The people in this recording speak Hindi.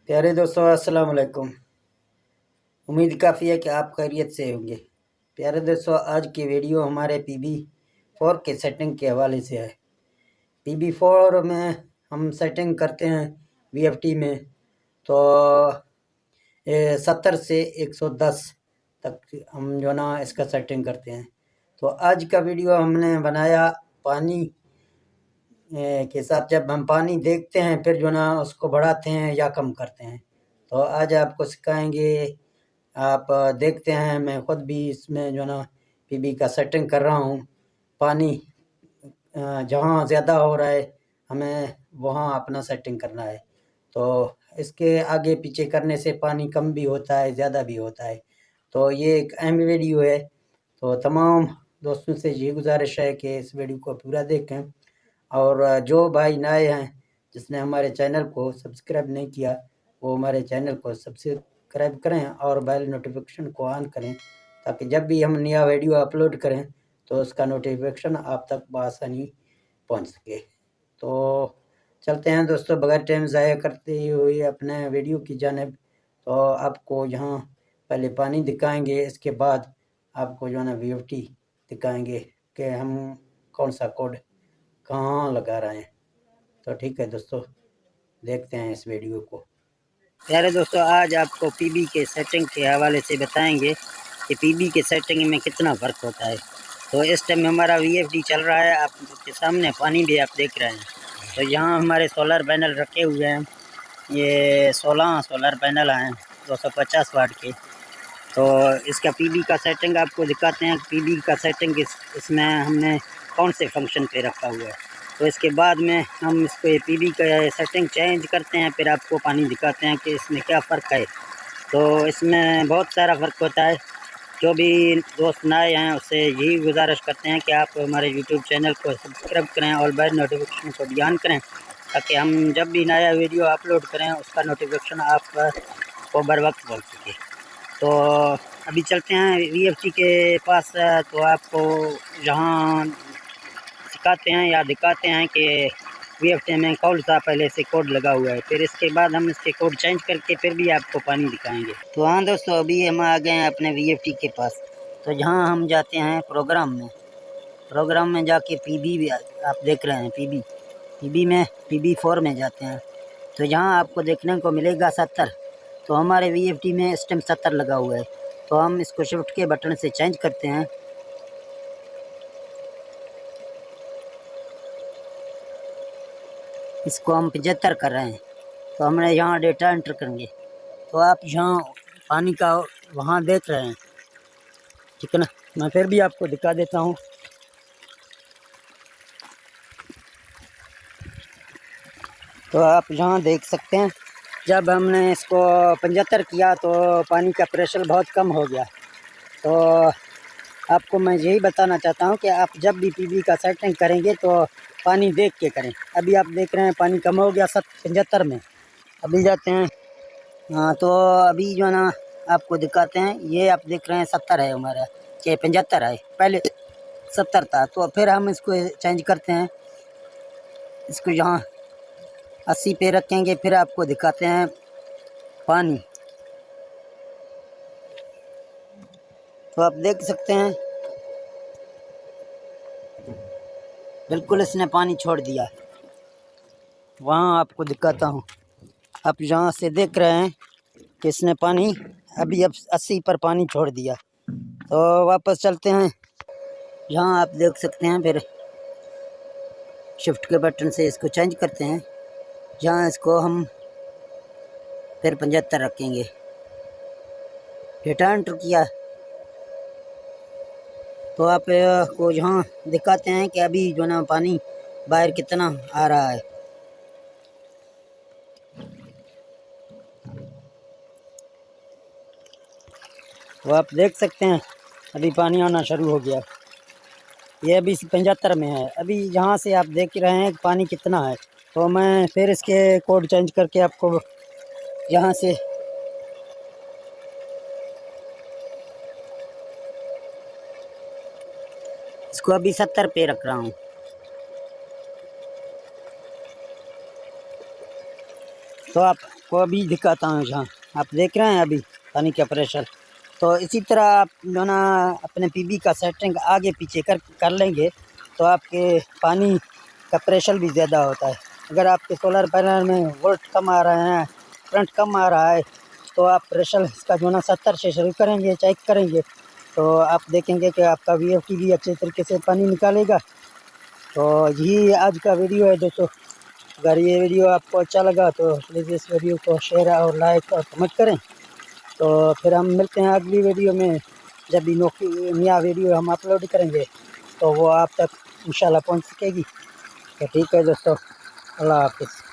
प्यारे दोस्तों, अस्सलाम वालेकुम। उम्मीद काफ़ी है कि आप खैरियत से होंगे। प्यारे दोस्तों, आज की वीडियो हमारे PB4 के सेटिंग के हवाले से है। PB4 में हम सेटिंग करते हैं VFT में, तो 70 से 110 तक हम जो ना इसका सेटिंग करते हैं। तो आज का वीडियो हमने बनाया पानी के साथ। जब हम पानी देखते हैं फिर जो ना उसको बढ़ाते हैं या कम करते हैं, तो आज आपको सिखाएंगे। आप देखते हैं, मैं खुद भी इसमें जो ना PB का सेटिंग कर रहा हूँ। पानी जहाँ ज़्यादा हो रहा है हमें वहाँ अपना सेटिंग करना है, तो इसके आगे पीछे करने से पानी कम भी होता है, ज़्यादा भी होता है। तो ये एक अहम वीडियो है, तो तमाम दोस्तों से ये गुजारिश है कि इस वीडियो को पूरा देखें। और जो भाई नए हैं, जिसने हमारे चैनल को सब्सक्राइब नहीं किया, वो हमारे चैनल को सब्सक्राइब करें और बेल नोटिफिकेशन को ऑन करें, ताकि जब भी हम नया वीडियो अपलोड करें तो उसका नोटिफिकेशन आप तक बआसानी पहुंच सके। तो चलते हैं दोस्तों, बगैर टाइम ज़ाया करते हुए अपने वीडियो की जानिब। तो आपको यहाँ पहले पानी दिखाएंगे, इसके बाद आपको जो है ना VFT दिखाएंगे कि हम कौन सा कोड कहाँ लगा रहे हैं। तो ठीक है दोस्तों, देखते हैं इस वीडियो को। प्यारे दोस्तों, आज आपको PB के सेटिंग के हवाले से बताएंगे कि PB के सेटिंग में कितना फ़र्क होता है। तो इस टाइम हमारा VFD चल रहा है, आपके सामने पानी भी आप देख रहे हैं। तो यहाँ हमारे सोलर पैनल रखे हुए हैं, ये 16 सोलर पैनल हैं 250 वाट के। तो इसका PB का सेटिंग आपको दिखाते हैं। PB का सेटिंग इसमें हमने कौन से फंक्शन पे रखा हुआ है। तो इसके बाद में हम इसको PB का सेटिंग चेंज करते हैं, फिर आपको पानी दिखाते हैं कि इसमें क्या फ़र्क है। तो इसमें बहुत सारा फ़र्क होता है। जो भी दोस्त नए हैं उससे यही गुजारिश करते हैं कि आप हमारे YouTube चैनल को सब्सक्राइब करें और बेल नोटिफिकेशन को भी ऑन करें, ताकि हम जब भी नया वीडियो अपलोड करें उसका नोटिफिकेशन आपको बर वक्त पहुँच सके। तो अभी चलते हैं VFT के पास। तो आपको यहाँ सिखाते हैं या दिखाते हैं कि VFT में कौन सा पहले से कोड लगा हुआ है, फिर इसके बाद हम इसके कोड चेंज करके फिर भी आपको पानी दिखाएंगे। तो हाँ दोस्तों, अभी हम आ गए हैं अपने VFT के पास। तो यहाँ हम जाते हैं प्रोग्राम में जाके PB भी आप देख रहे हैं, PB में PB4 में जाते हैं। तो यहाँ आपको देखने को मिलेगा 70। तो हमारे VFT में इस टाइम 70 लगा हुआ है, तो हम इसको शिफ्ट के बटन से चेंज करते हैं। इसको हम 75 कर रहे हैं, तो हमने यहाँ डेटा एंटर करेंगे। तो आप यहाँ पानी का वहाँ देख रहे हैं, ठीक है ना। मैं फिर भी आपको दिखा देता हूँ। तो आप यहाँ देख सकते हैं, जब हमने इसको 75 किया तो पानी का प्रेशर बहुत कम हो गया। तो आपको मैं यही बताना चाहता हूँ कि आप जब भी PB का सेटिंग करेंगे तो पानी देख के करें। अभी आप देख रहे हैं पानी कम हो गया 75 में। अभी जाते हैं। हाँ, तो अभी जो है ना आपको दिखाते हैं। ये आप देख रहे हैं 70 है हमारा, कि 75 है, पहले 70 था। तो फिर हम इसको चेंज करते हैं, इसको यहाँ 80 पे रखेंगे। फिर आपको दिखाते हैं पानी। तो आप देख सकते हैं बिल्कुल इसने पानी छोड़ दिया। वहाँ आपको दिखाता हूँ, आप यहाँ से देख रहे हैं कि इसने पानी अभी अब 80 पर पानी छोड़ दिया। तो वापस चलते हैं, यहाँ आप देख सकते हैं। फिर शिफ्ट के बटन से इसको चेंज करते हैं। यहाँ इसको हम फिर 75 रखेंगे। डेटा एंटर किया तो आप को यहाँ दिखाते हैं कि अभी जो ना पानी बाहर कितना आ रहा है। तो आप देख सकते हैं अभी पानी आना शुरू हो गया। ये अभी 75 में है। अभी यहाँ से आप देख रहे हैं पानी कितना है। तो मैं फिर इसके कोड चेंज करके आपको यहाँ से इसको अभी 70 पे रख रहा हूँ। तो आपको अभी दिखाता हूँ, जहाँ आप देख रहे हैं अभी पानी का प्रेशर। तो इसी तरह आप जो ना अपने पीबी का सेटिंग आगे पीछे कर लेंगे तो आपके पानी का प्रेशर भी ज़्यादा होता है। अगर आपके सोलर पैनल में वोल्ट कम आ रहे हैं, करंट कम आ रहा है, तो आप प्रेशर इसका जो ना 70 से शुरू करेंगे, चेक करेंगे, तो आप देखेंगे कि आपका VFD भी अच्छे तरीके से पानी निकालेगा। तो यही आज का वीडियो है दोस्तों। अगर ये वीडियो आपको अच्छा लगा तो प्लीज़ इस वीडियो को शेयर और लाइक और कमेंट करें। तो फिर हम मिलते हैं अगली वीडियो में। जब भी नया वीडियो हम अपलोड करेंगे तो वो आप तक इंशाल्लाह पहुंच सकेगी। तो ठीक है दोस्तों, अल्लाह हाफ़िज़।